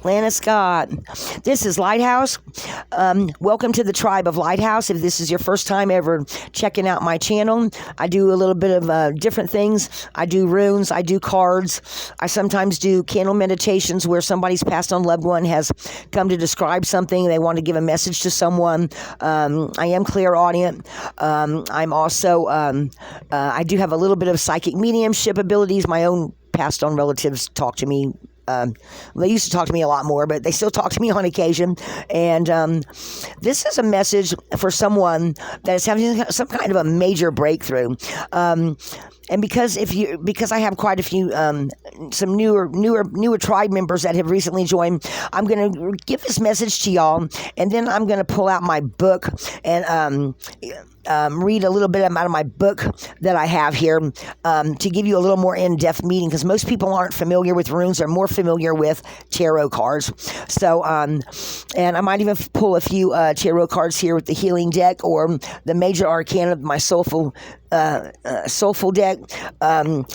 Lana Scott. This is Lighthouse. Welcome to the tribe of Lighthouse. If this is your first time ever checking out my channel, I do a little bit of different things. I do runes. I do cards. I sometimes do candle meditations where somebody's passed on loved one has come to describe something. They want to give a message to someone. I am clairaudient. I'm also, I do have a little bit of psychic mediumship abilities. My own passed on relatives talk to me. They used to talk to me a lot more, but they still talk to me on occasion. And this is a message for someone that is having some kind of a major breakthrough. And because I have quite a few some newer tribe members that have recently joined, I'm going to give this message to y'all, and then I'm going to pull out my book and read a little bit out of my book that I have here to give you a little more in-depth meaning, because most people aren't familiar with runes; they're more familiar with tarot cards. So, and I might even pull a few tarot cards here with the healing deck or the major arcana of my soulful deck,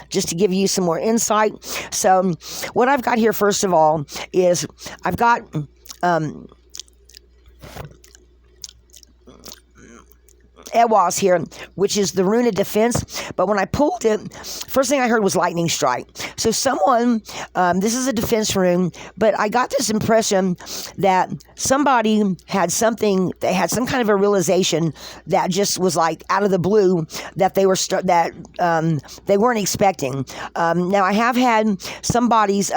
just to give you some more insight. So what I've got here, first of all, is I've got Ewas here, which is the rune of defense. But when I pulled it, first thing I heard was lightning strike. So someone, this is a defense rune, but I got this impression that somebody had something, they had some kind of a realization that just was like out of the blue that they were they weren't expecting. Now I have had somebody's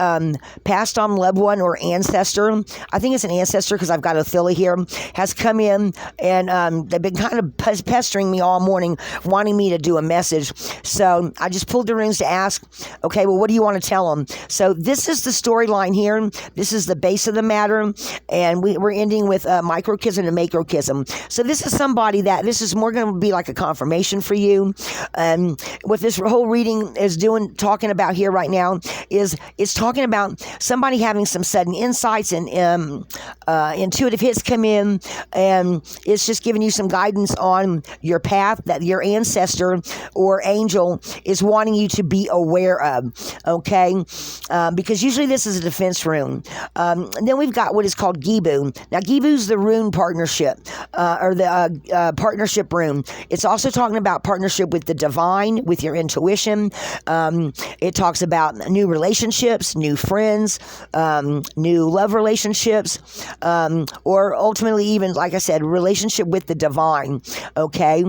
passed on loved one or ancestor. I think it's an ancestor because I've got Othilla here, has come in and they've been kind of pestering me all morning, wanting me to do a message. So I just pulled the runes to ask, okay, well, what do you want to tell them? So this is the storyline here. This is the base of the matter, and we're ending with microchism and macrochism. So this is somebody that this is more going to be like a confirmation for you. And what this whole reading is talking about here right now is it's talking about somebody having some sudden insights and intuitive hits come in, and it's just giving you some guidance on your path that your ancestor or angel is wanting you to be aware of, okay? Because usually this is a defense rune. And then we've got what is called Gibu. Now, Gibu's the rune partnership, or the partnership rune. It's also talking about partnership with the divine, with your intuition. It talks about new relationships, new friends, new love relationships, or ultimately even, like I said, relationship with the divine, okay,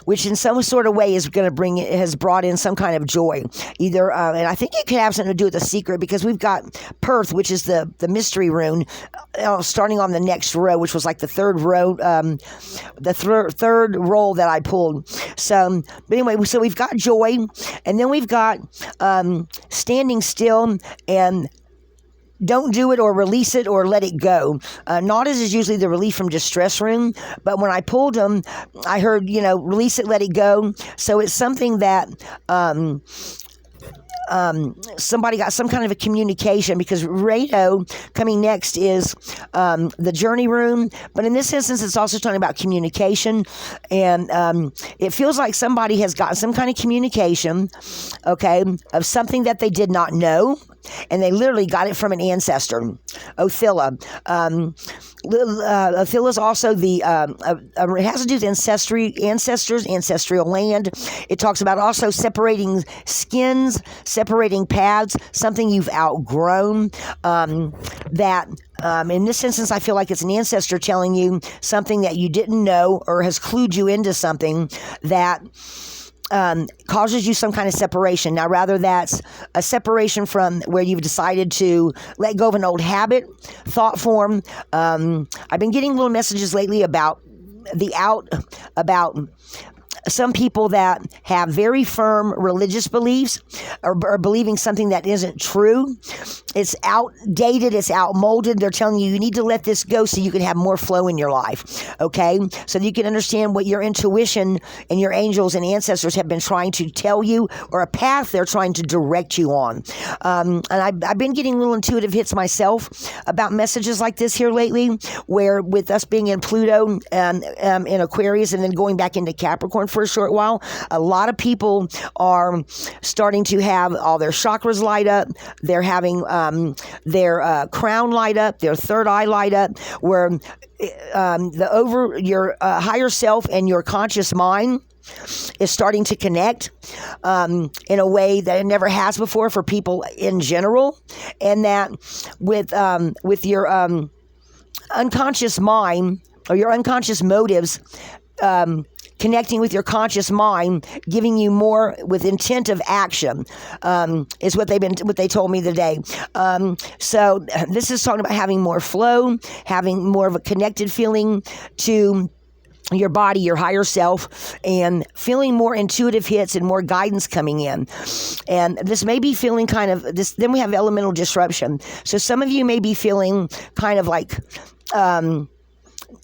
which in some sort of way is going to has brought in some kind of joy, either, and I think it could have something to do with the secret, because we've got Perth, which is the mystery rune, starting on the next row, which was like the third row, the third roll that I pulled. So, but anyway, so we've got joy, and then we've got standing still and don't do it or release it or let it go. Naughties is usually the relief from distress rune, but when I pulled them, I heard, release it, let it go. So it's something that somebody got some kind of a communication, because Rado coming next is the journey rune, but in this instance it's also talking about communication, and it feels like somebody has gotten some kind of communication, okay, of something that they did not know, and they literally got it from an ancestor, Othilla. Othilla is also it has to do with ancestors, ancestral land. It talks about also separating skins, separating paths, something you've outgrown, that in this instance, I feel like it's an ancestor telling you something that you didn't know or has clued you into something that causes you some kind of separation. Now, rather that's a separation from where you've decided to let go of an old habit, thought form. I've been getting little messages lately about some people that have very firm religious beliefs or believing something that isn't true. It's outdated, it's outmolded. They're telling you need to let this go so you can have more flow in your life, okay? So that you can understand what your intuition and your angels and ancestors have been trying to tell you, or a path they're trying to direct you on. And I've been getting little intuitive hits myself about messages like this here lately, where with us being in Pluto and in Aquarius and then going back into Capricorn for for a short while. A lot of people are starting to have all their chakras light up. They're having their crown light up, their third eye light up, where your higher self and your conscious mind is starting to connect in a way that it never has before for people in general, and that with your unconscious mind or your unconscious motives connecting with your conscious mind, giving you more with intent of action, is what they told me today. So this is talking about having more flow, having more of a connected feeling to your body, your higher self, and feeling more intuitive hits and more guidance coming in. And this may be feeling kind of this. Then we have elemental disruption. So some of you may be feeling kind of like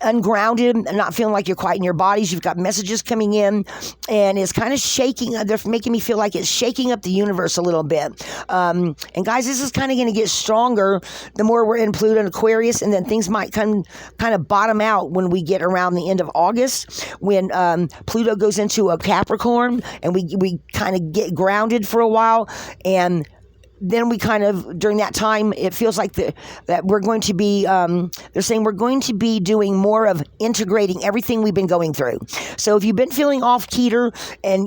ungrounded and not feeling like you're quite in your bodies. You've got messages coming in, and it's kind of shaking. They're making me feel like it's shaking up the universe a little bit. And guys, this is kind of going to get stronger the more we're in Pluto and Aquarius, and then things might kind of bottom out when we get around the end of August, when Pluto goes into a Capricorn, and we kind of get grounded for a while, and then we kind of, during that time, it feels like that we're going to be, they're saying we're going to be doing more of integrating everything we've been going through. So if you've been feeling off-keter,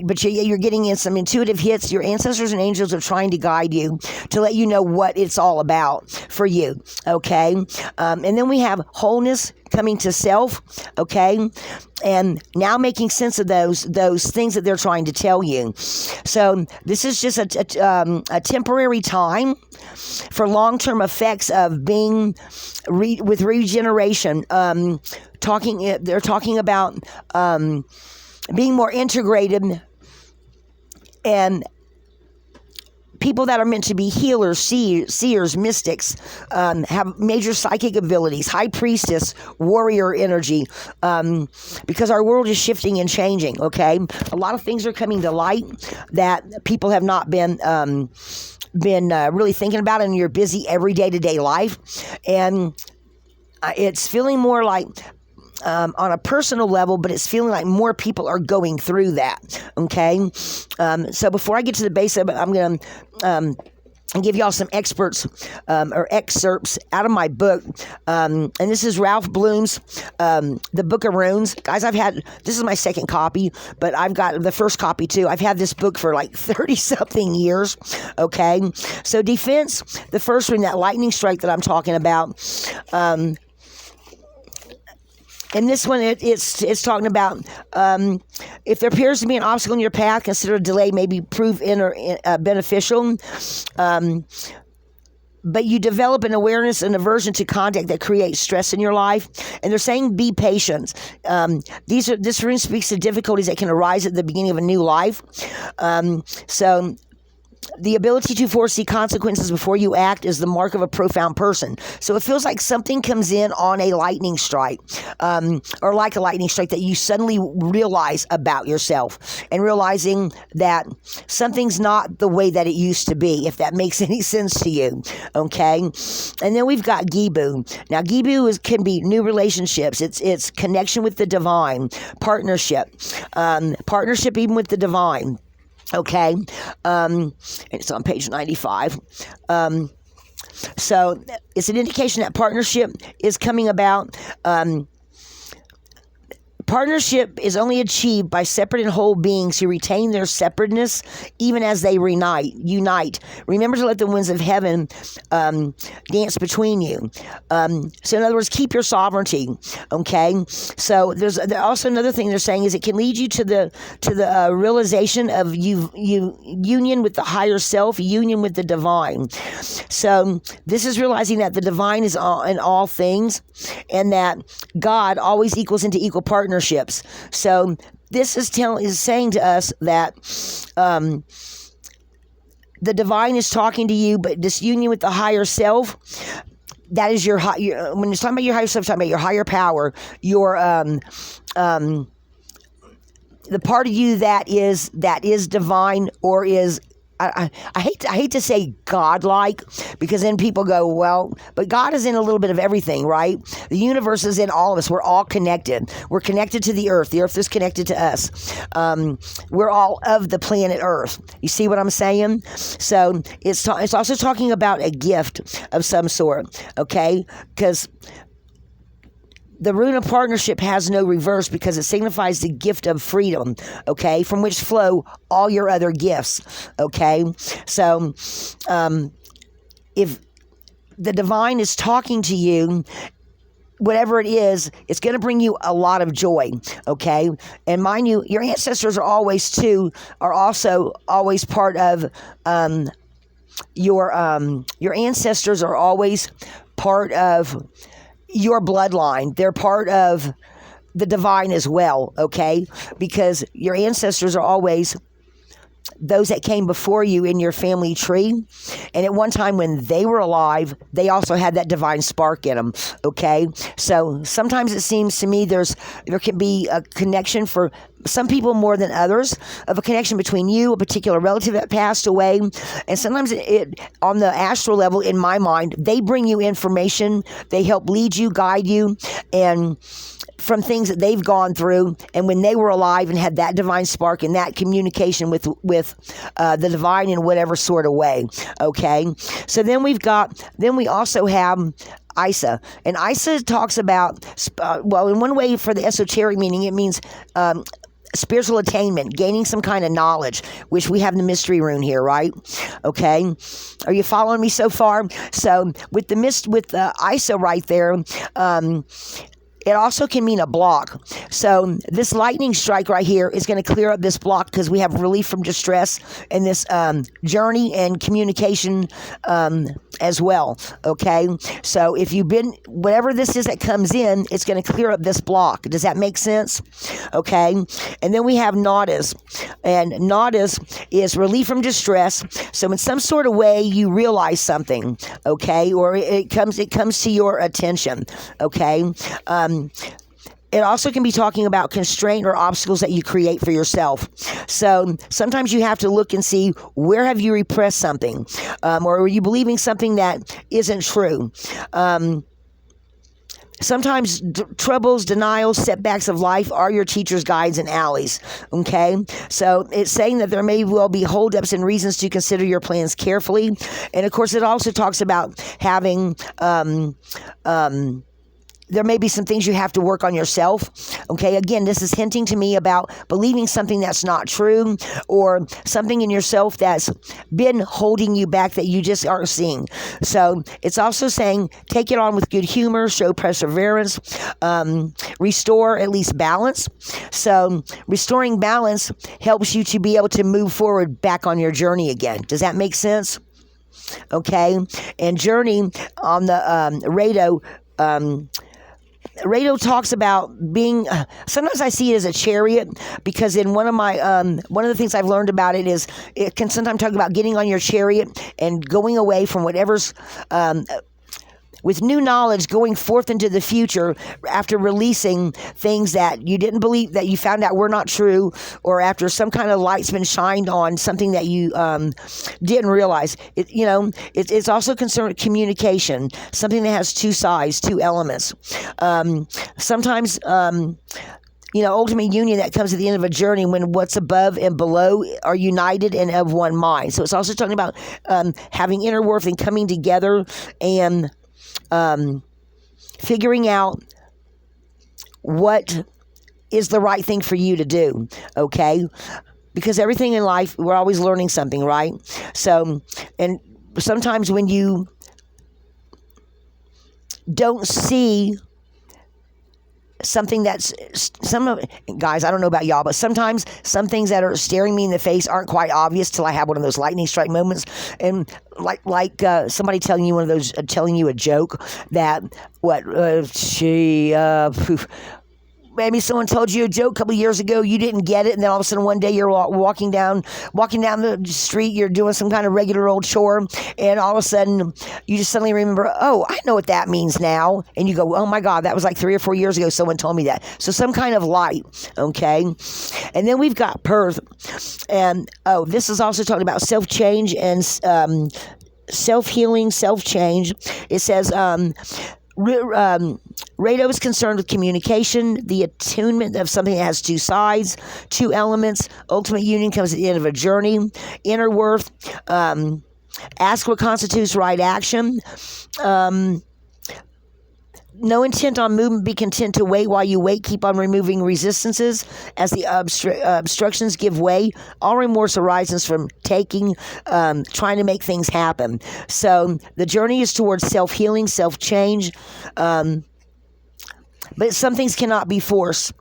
but you're getting in some intuitive hits, your ancestors and angels are trying to guide you to let you know what it's all about for you, okay? And then we have wholeness, coming to self, okay? And now making sense of those things that they're trying to tell you. So this is just a temporary time for long-term effects of being with regeneration. They're talking about being more integrated, and people that are meant to be healers, seers, mystics, have major psychic abilities, high priestess, warrior energy, because our world is shifting and changing, okay? A lot of things are coming to light that people have not been really thinking about in your busy everyday-to-day life. And it's feeling more like on a personal level, but it's feeling like more people are going through that, okay? So before I get to the base of it, I'm going to give y'all some excerpts out of my book. And this is Ralph Bloom's The Book of Runes. Guys, this is my second copy, but I've got the first copy too. I've had this book for like 30-something years, okay? So defense, the first rune, that lightning strike that I'm talking about, and this one, it's talking about if there appears to be an obstacle in your path, consider a delay maybe prove beneficial. But you develop an awareness and aversion to contact that creates stress in your life. And they're saying be patient. This rune speaks to difficulties that can arise at the beginning of a new life. So the ability to foresee consequences before you act is the mark of a profound person. So it feels like something comes in on a lightning strike, or like a lightning strike, that you suddenly realize about yourself, and realizing that something's not the way that it used to be, if that makes any sense to you, okay? And then we've got Gibu. Now, Gibu can be new relationships. It's connection with the divine, partnership even with the divine. Okay, it's on page 95. So it's an indication that partnership is coming about. Partnership is only achieved by separate and whole beings who retain their separateness even as they unite. Remember to let the winds of heaven dance between you. So in other words, keep your sovereignty, okay? So there's also another thing they're saying is it can lead you to the realization of union with the higher self, union with the divine. So this is realizing that the divine is in all things, and that God always equals into equal partnerships. So this is saying to us that the divine is talking to you, but this union with the higher self, that is when it's talking about your higher self, talking about your higher power, your the part of you that is divine or is I hate to say godlike, because then people go, well, but God is in a little bit of everything, right? The universe is in all of us. We're all connected. We're connected to the earth. The earth is connected to us. We're all of the planet Earth. You see what I'm saying? So it's also talking about a gift of some sort, okay? Because the rune of partnership has no reverse, because it signifies the gift of freedom, okay, from which flow all your other gifts, okay? So if the divine is talking to you, whatever it is, it's going to bring you a lot of joy, okay? And mind you, your ancestors are also always part of your ancestors are always part of your bloodline. They're part of the divine as well, okay? Because your ancestors are always those that came before you in your family tree. And at one time when they were alive, they also had that divine spark in them, okay? So sometimes it seems to me there can be a connection for some people more than others, of a connection between you, a particular relative that passed away. And sometimes it on the astral level, in my mind, they bring you information. They help lead you, guide you, and from things that they've gone through, and when they were alive and had that divine spark and that communication with the divine in whatever sort of way, okay? So then we also have Isa, and Isa talks about, in one way, for the esoteric meaning, it means spiritual attainment, gaining some kind of knowledge, which we have in the mystery rune here, right? Okay, are you following me so far? So with the Isa right there, it also can mean a block. So this lightning strike right here is going to clear up this block, because we have relief from distress in this journey and communication as well, okay? So if you've been, whatever this is that comes in, it's going to clear up this block. Does that make sense? Okay? And then we have Nadas. And Nadas is relief from distress. So in some sort of way, you realize something, okay? Or it comes to your attention, okay? It also can be talking about constraint or obstacles that you create for yourself. So sometimes you have to look and see, where have you repressed something? Or are you believing something that isn't true? Sometimes troubles, denials, setbacks of life are your teachers, guides, and allies, okay? So it's saying that there may well be holdups and reasons to consider your plans carefully. And, of course, it also talks about having there may be some things you have to work on yourself, okay? Again, this is hinting to me about believing something that's not true, or something in yourself that's been holding you back that you just aren't seeing. So it's also saying, take it on with good humor, show perseverance, restore at least balance. So restoring balance helps you to be able to move forward back on your journey again. Does that make sense? Okay? And journey on the radio, Radio talks about being, sometimes I see it as a chariot, because in one of the things I've learned about it is, it can sometimes talk about getting on your chariot and going away from whatever's, with new knowledge, going forth into the future after releasing things that you didn't believe, that you found out were not true, or after some kind of light's been shined on something that you didn't realize. It's also concerned with communication, something that has two sides, two elements. Sometimes ultimate union that comes at the end of a journey, when what's above and below are united and of one mind. So it's also talking about having inner worth and coming together and figuring out what is the right thing for you to do, okay? Because everything in life, we're always learning something, right? So, and sometimes when you don't see something that's, guys, I don't know about y'all, but sometimes some things that are staring me in the face aren't quite obvious till I have one of those lightning strike moments. And like somebody telling you telling you a joke that maybe someone told you a joke a couple of years ago, you didn't get it, and then all of a sudden one day you're walking down the street, you're doing some kind of regular old chore, and all of a sudden you just suddenly remember, oh, I know what that means now, and you go, oh my God, that was like 3 or 4 years ago someone told me that. So some kind of light, okay? And then we've got Perth, and this is also talking about self-change and self-healing, self-change. It says, Rado is concerned with communication, the attunement of something that has two sides, two elements. Ultimate union comes at the end of a journey. Inner worth. Ask what constitutes right action. No intent on movement. Be content to wait. While you wait, keep on removing resistances as the obstructions give way. All remorse arises from trying to make things happen. So the journey is towards self-healing, self-change, but some things cannot be forced.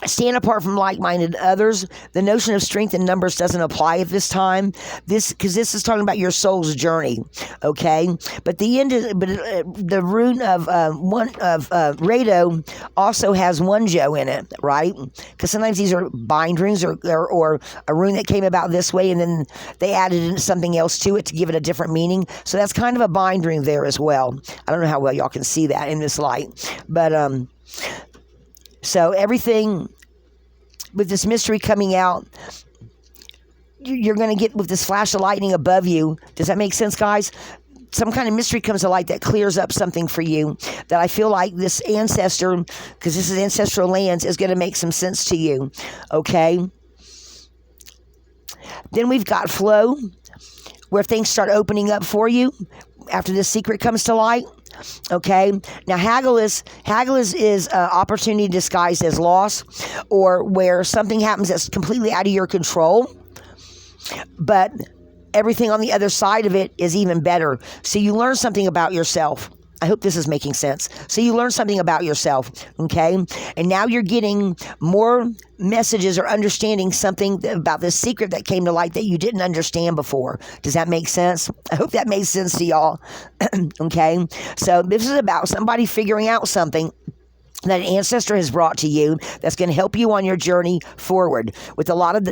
Stand apart from like-minded others. The notion of strength in numbers doesn't apply at this time. Because this is talking about your soul's journey, okay? But the rune of Rado also has one Jo in it, right? Because sometimes these are bind runes or a rune that came about this way, and then they added something else to it to give it a different meaning. So that's kind of a bind rune there as well. I don't know how well y'all can see that in this light, but so everything with this mystery coming out, you're going to get with this flash of lightning above you. Does that make sense, guys? Some kind of mystery comes to light that clears up something for you that I feel like this ancestor, because this is ancestral lands, is going to make some sense to you, okay? Then we've got flow, where things start opening up for you after this secret comes to light. Okay. Now, haggle is opportunity disguised as loss, or where something happens that's completely out of your control, but everything on the other side of it is even better. So you learn something about yourself. I hope this is making sense. So you learn something about yourself, okay? And now you're getting more messages or understanding something about this secret that came to light that you didn't understand before. Does that make sense? I hope that made sense to y'all, okay? So this is about somebody figuring out something that an ancestor has brought to you that's going to help you on your journey forward with a lot of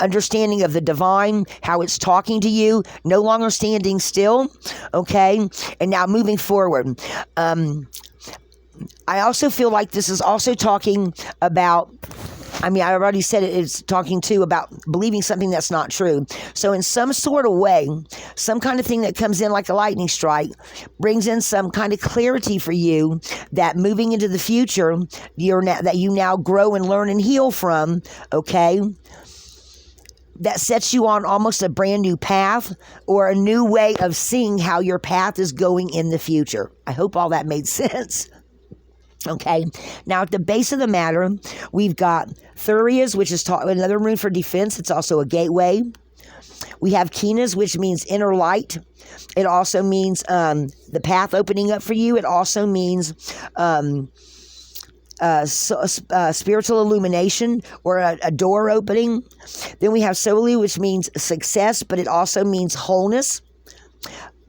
understanding of the divine, how it's talking to you, no longer standing still, okay, and now moving forward. I also feel like this is also talking about, I already said it, it's talking too about believing something that's not true. So in some sort of way, some kind of thing that comes in like a lightning strike brings in some kind of clarity for you that moving into the future, that you now grow and learn and heal from, okay? That sets you on almost a brand new path or a new way of seeing how your path is going in the future. I hope all that made sense. Okay, now at the base of the matter, we've got Thurias, which is another rune for defense. It's also a gateway. We have Kinas, which means inner light. It also means the path opening up for you. It also means spiritual illumination or a door opening. Then we have Soli, which means success, but it also means wholeness.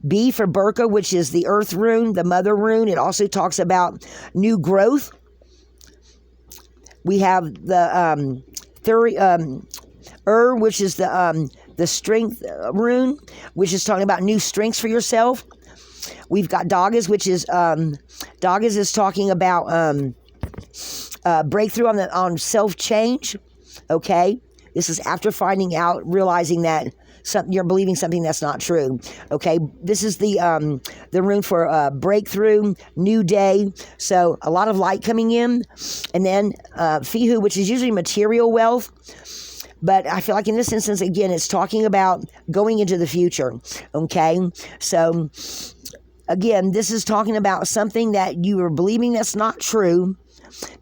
B for Burka, which is the earth rune, the mother rune. It also talks about new growth. We have the which is the strength rune, which is talking about new strengths for yourself. We've got Dagas, which is Dagas is talking about breakthrough on self-change. Okay, this is after finding out, realizing that you're believing something that's not true. Okay, this is the rune for breakthrough, new day. So a lot of light coming in, and then Fihu, which is usually material wealth. But I feel like in this instance, again, it's talking about going into the future. Okay, so again, this is talking about something that you were believing that's not true.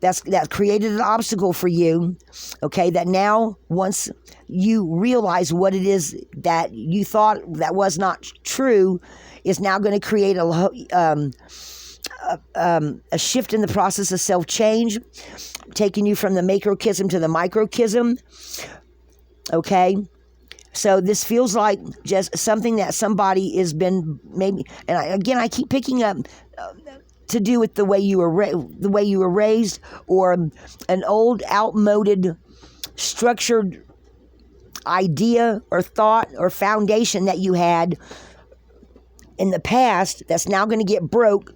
That created an obstacle for you, okay, that now once you realize what it is that you thought that was not true is now going to create a shift in the process of self-change, taking you from the macrochism to the microchism, okay? So this feels like just something that somebody has been maybe, and I keep picking up to do with the way you were raised, or an old, outmoded, structured idea or thought or foundation that you had in the past that's now going to get broke,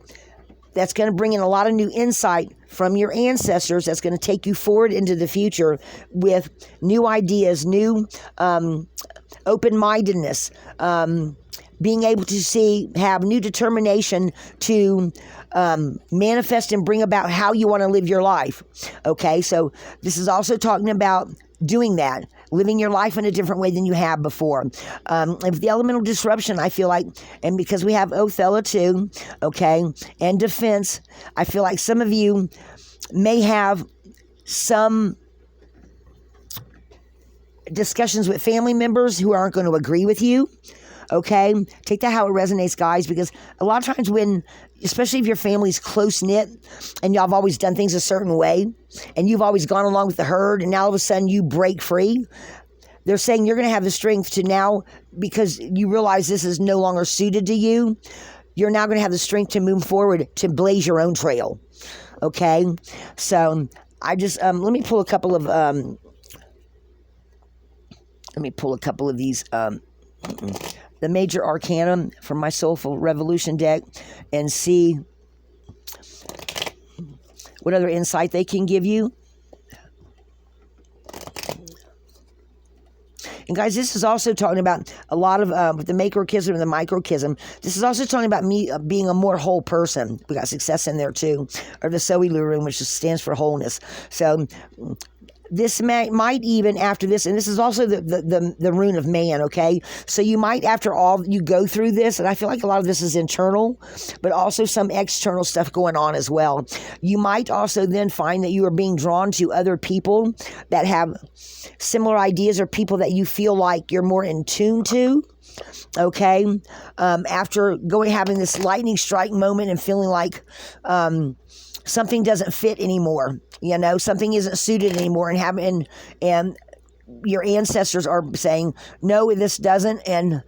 that's going to bring in a lot of new insight from your ancestors, that's going to take you forward into the future with new ideas, new open-mindedness, being able to have new determination to manifest and bring about how you want to live your life. Okay, so this is also talking about doing that, living your life in a different way than you have before. If the elemental disruption, I feel like, and because we have Othello too, okay, and defense, I feel like some of you may have some discussions with family members who aren't going to agree with you. Okay, take that how it resonates, guys, because a lot of times when, especially if your family's close-knit and y'all have always done things a certain way and you've always gone along with the herd, and now all of a sudden you break free, they're saying you're going to have the strength to now, because you realize this is no longer suited to you, you're now going to have the strength to move forward to blaze your own trail. Okay, so I just, let me pull a couple of these, the major arcana from my Soulful Revolution deck, and see what other insight they can give you. And guys, this is also talking about a lot of, with the macrochism and the microchism, this is also talking about me being a more whole person. We got success in there too, or the Soilu rune, which stands for wholeness. So this might even, after this, and this is also the rune of man, okay? So you might, after all you go through this, and I feel like a lot of this is internal, but also some external stuff going on as well. You might also then find that you are being drawn to other people that have similar ideas, or people that you feel like you're more in tune to. Okay, after having this lightning strike moment and feeling like something doesn't fit anymore, something isn't suited anymore, and your ancestors are saying, no, this doesn't, and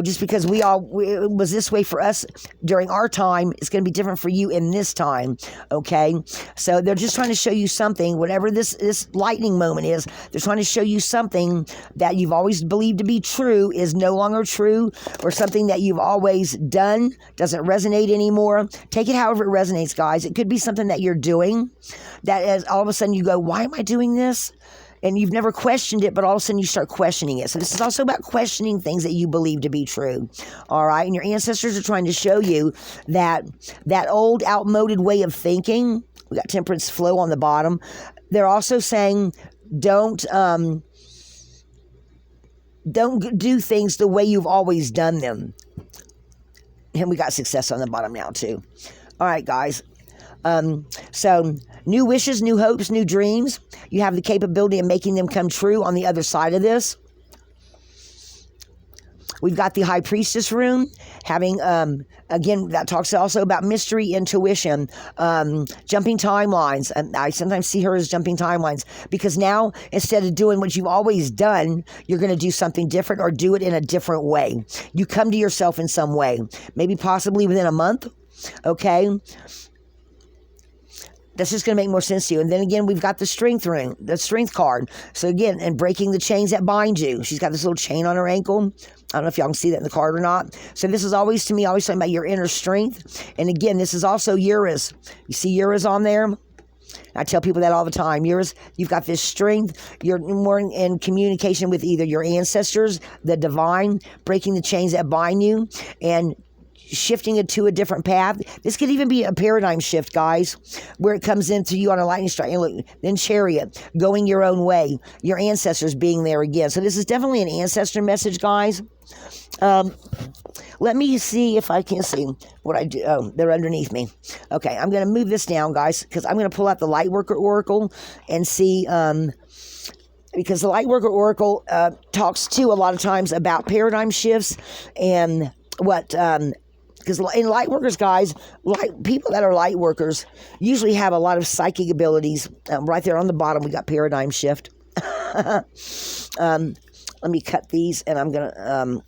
just because it was this way for us during our time, it's going to be different for you in this time. Okay, so they're just trying to show you something, whatever this lightning moment is, they're trying to show you something that you've always believed to be true is no longer true, or something that you've always done doesn't resonate anymore. Take it however it resonates, guys. It could be something that you're doing that as all of a sudden you go, why am I doing this? And you've never questioned it, but all of a sudden you start questioning it. So this is also about questioning things that you believe to be true. All right? And your ancestors are trying to show you that old, outmoded way of thinking. We got temperance flow on the bottom. They're also saying, don't do things the way you've always done them. And we got success on the bottom now too. All right, guys. So new wishes, new hopes, new dreams. You have the capability of making them come true on the other side of this. We've got the High Priestess rune, having, again, that talks also about mystery, intuition, jumping timelines. And I sometimes see her as jumping timelines, because now, instead of doing what you've always done, you're going to do something different, or do it in a different way. You come to yourself in some way, maybe possibly within a month, okay? That's just going to make more sense to you. And then again, we've got the strength rune, the strength card. So again, and breaking the chains that bind you. She's got this little chain on her ankle. I don't know if y'all can see that in the card or not. So this is always, to me, always talking about your inner strength. And again, this is also Urus. You see Urus on there? I tell people that all the time. Urus, you've got this strength. You're more in communication with either your ancestors, the divine, breaking the chains that bind you, and shifting it to a different path. This could even be a paradigm shift, guys, where it comes into you on a lightning strike. And look, then Chariot, going your own way, your ancestors being there again. So this is definitely an ancestor message, guys. Let me see if I can see what I do. Oh, they're underneath me. Okay, I'm going to move this down, guys, because I'm going to pull out the Lightworker Oracle and see, because the Lightworker Oracle talks too a lot of times about paradigm shifts and what, because in light workers, guys, people that are light workers usually have a lot of psychic abilities. Right there on the bottom, we got paradigm shift. Let me cut these, and I'm gonna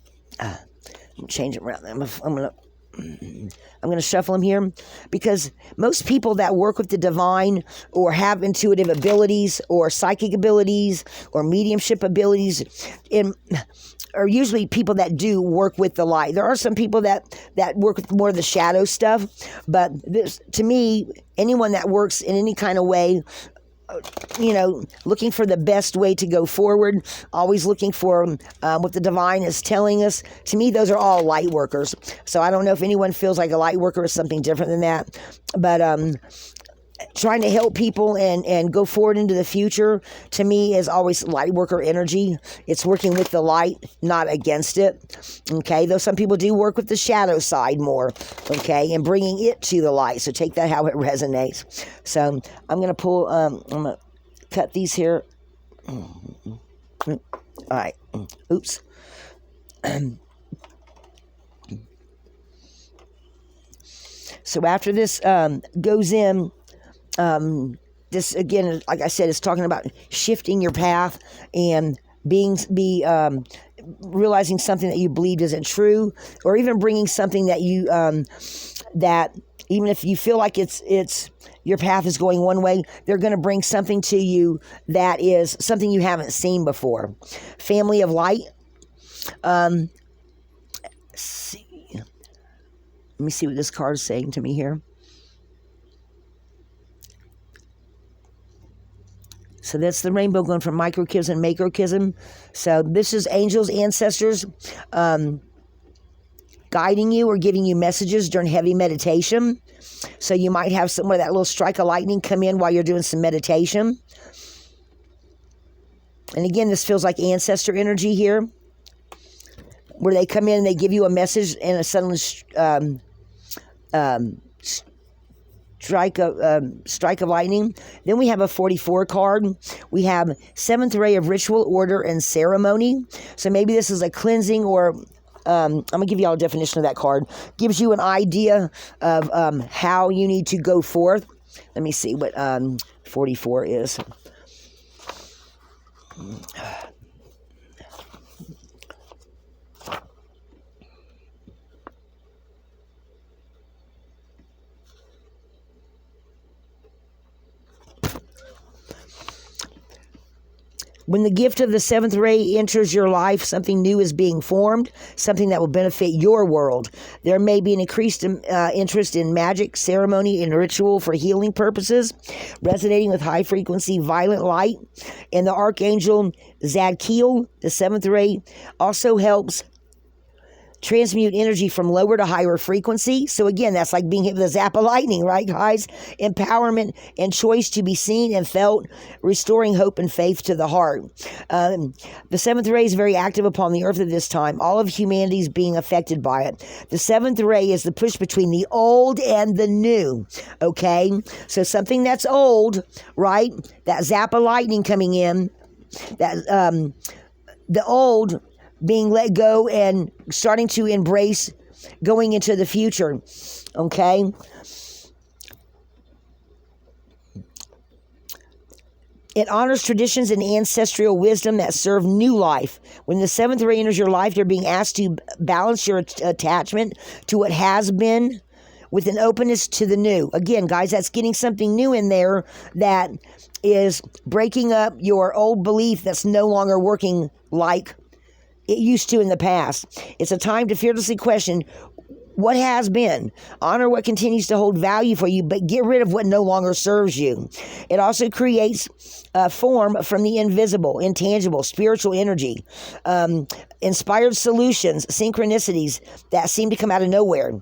change it around. I'm gonna I'm going to shuffle them here because most people that work with the divine or have intuitive abilities or psychic abilities or mediumship abilities are usually people that do work with the light. There are some people that work with more of the shadow stuff, but this, to me, anyone that works in any kind of way, looking for the best way to go forward, always looking for what the divine is telling us. To me, those are all light workers. So I don't know if anyone feels like a light worker is something different than that. But trying to help people and go forward into the future, to me, is always light worker energy. It's working with the light, not against it. Okay, though some people do work with the shadow side more, okay, and bringing it to the light. So take that how it resonates. So I'm going to pull, I'm going to cut these here. All right. Oops. So after this goes in, this again, like I said, is talking about shifting your path and realizing something that you believed isn't true, or even bringing something that you that even if you feel like it's your path is going one way, they're going to bring something to you that is something you haven't seen before. Family of light. Let's see. Let me see what this card is saying to me here. So that's the rainbow going from microcosm and macrocosm. So this is angels, ancestors, guiding you or giving you messages during heavy meditation. So you might have somewhere that little strike of lightning come in while you're doing some meditation. And again, this feels like ancestor energy here, where they come in and they give you a message and a sudden strike of lightning. Then we have a 44 card. We have seventh ray of ritual, order, and ceremony. So maybe this is a cleansing, or I'm going to give you all a definition of that card. Gives you an idea of how you need to go forth. Let me see what 44 is. When the gift of the seventh ray enters your life, something new is being formed, something that will benefit your world. There may be an increased interest in magic, ceremony, and ritual for healing purposes, resonating with high-frequency, violent light. And the Archangel Zadkiel, the seventh ray, also helps transmute energy from lower to higher frequency. So again, that's like being hit with a zap of lightning, right, guys? Empowerment and choice to be seen and felt, restoring hope and faith to the heart. The seventh ray is very active upon the earth at this time. All of humanity is being affected by it. The seventh ray is the push between the old and the new, okay? So something that's old, right? That zap of lightning coming in, that the old being let go and starting to embrace going into the future, okay? It honors traditions and ancestral wisdom that serve new life. When the seventh ray enters your life, you're being asked to balance your attachment to what has been with an openness to the new. Again, guys, that's getting something new in there that is breaking up your old belief that's no longer working like it used to in the past. It's a time to fearlessly question what has been. Honor what continues to hold value for you, but get rid of what no longer serves you. It also creates a form from the invisible, intangible, spiritual energy, inspired solutions, synchronicities that seem to come out of nowhere.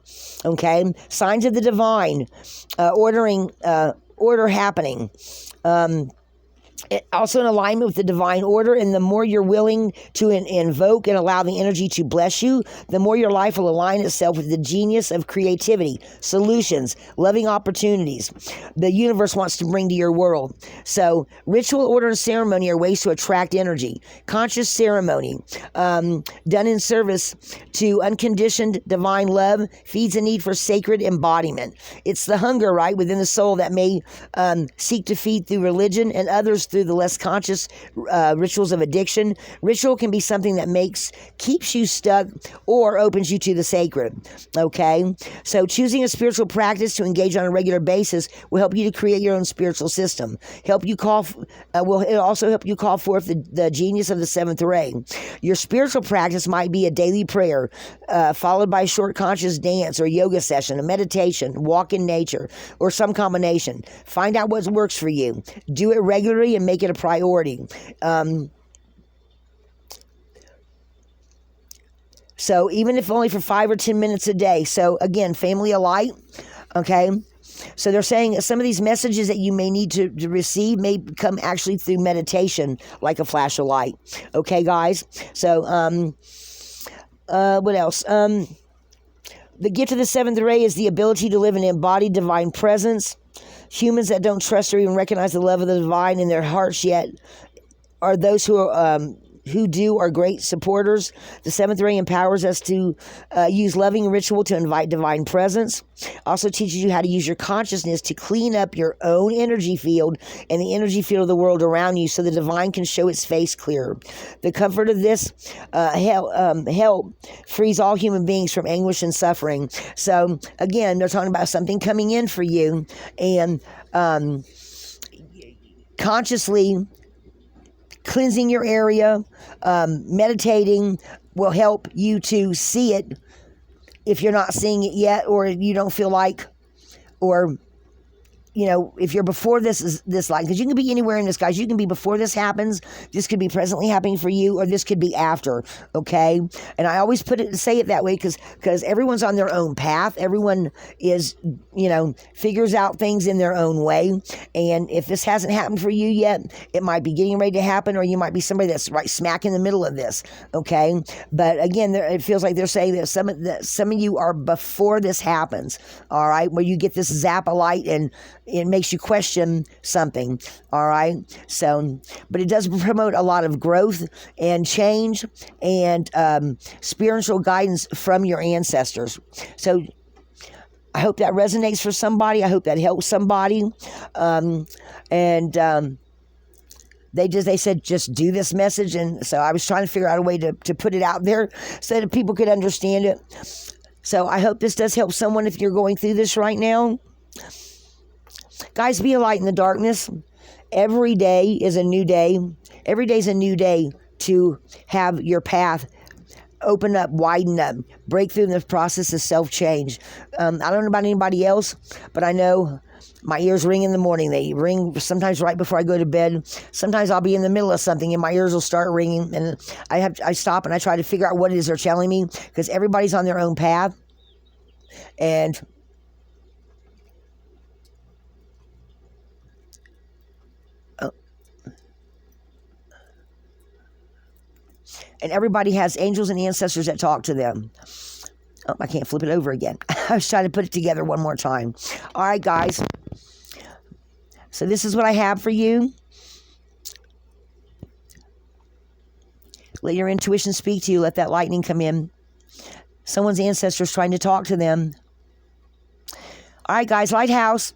Okay? Signs of the divine, order happening. Also in alignment with the divine order, and the more you're willing to invoke and allow the energy to bless you, the more your life will align itself with the genius of creativity, solutions, loving opportunities the universe wants to bring to your world. So ritual, order, and ceremony are ways to attract energy. Conscious ceremony, done in service to unconditioned divine love, feeds a need for sacred embodiment. It's the hunger, right, within the soul that may seek to feed through religion, and others others through the less conscious rituals of addiction. Ritual can be something that keeps you stuck or opens you to the sacred. Okay? So choosing a spiritual practice to engage on a regular basis will help you to create your own spiritual system. Will also help you call forth the genius of the seventh ray. Your spiritual practice might be a daily prayer, followed by a short conscious dance or yoga session, a meditation, walk in nature, or some combination. Find out what works for you. Do it regularly and make it a priority. So even if only for 5 or 10 minutes a day. So again, family of light, okay? So they're saying some of these messages that you may need to receive may come actually through meditation, like a flash of light. Okay, guys? So, what else? The gift of the seventh ray is the ability to live in embodied divine presence. Humans that don't trust or even recognize the love of the divine in their hearts yet are those who do are great supporters. The seventh ray empowers us to use loving ritual to invite divine presence. Also teaches you how to use your consciousness to clean up your own energy field and the energy field of the world around you so the divine can show its face clearer. The comfort of this help frees all human beings from anguish and suffering. So again, they're talking about something coming in for you, and consciously cleansing your area, meditating will help you to see it if you're not seeing it yet, or you don't feel like, or if you're before this line, because you can be anywhere in this, guys. You can be before this happens. This could be presently happening for you, or this could be after. Okay, and I always say it that way because everyone's on their own path. Everyone is, figures out things in their own way. And if this hasn't happened for you yet, it might be getting ready to happen, or you might be somebody that's right smack in the middle of this. Okay, but again, it feels like they're saying that some of you are before this happens. All right, where you get this zap of light and it makes you question something, all right? So, but it does promote a lot of growth and change and spiritual guidance from your ancestors. So, I hope that resonates for somebody. I hope that helps somebody. They said, just do this message. And so I was trying to figure out a way to put it out there so that people could understand it. So I hope this does help someone if you're going through this right now. Guys, be a light in the darkness. Every day is a new day. Every day is a new day to have your path open up, widen up, break through the process of self-change. I don't know about anybody else, but I know my ears ring in the morning. They ring sometimes right before I go to bed. Sometimes I'll be in the middle of something and my ears will start ringing, and I stop and I try to figure out what it is they're telling me, because everybody's on their own path. And everybody has angels and ancestors that talk to them. Oh, I can't flip it over again. I was trying to put it together one more time. All right, guys. So this is what I have for you. Let your intuition speak to you. Let that lightning come in. Someone's ancestors trying to talk to them. All right, guys. Lighthouse.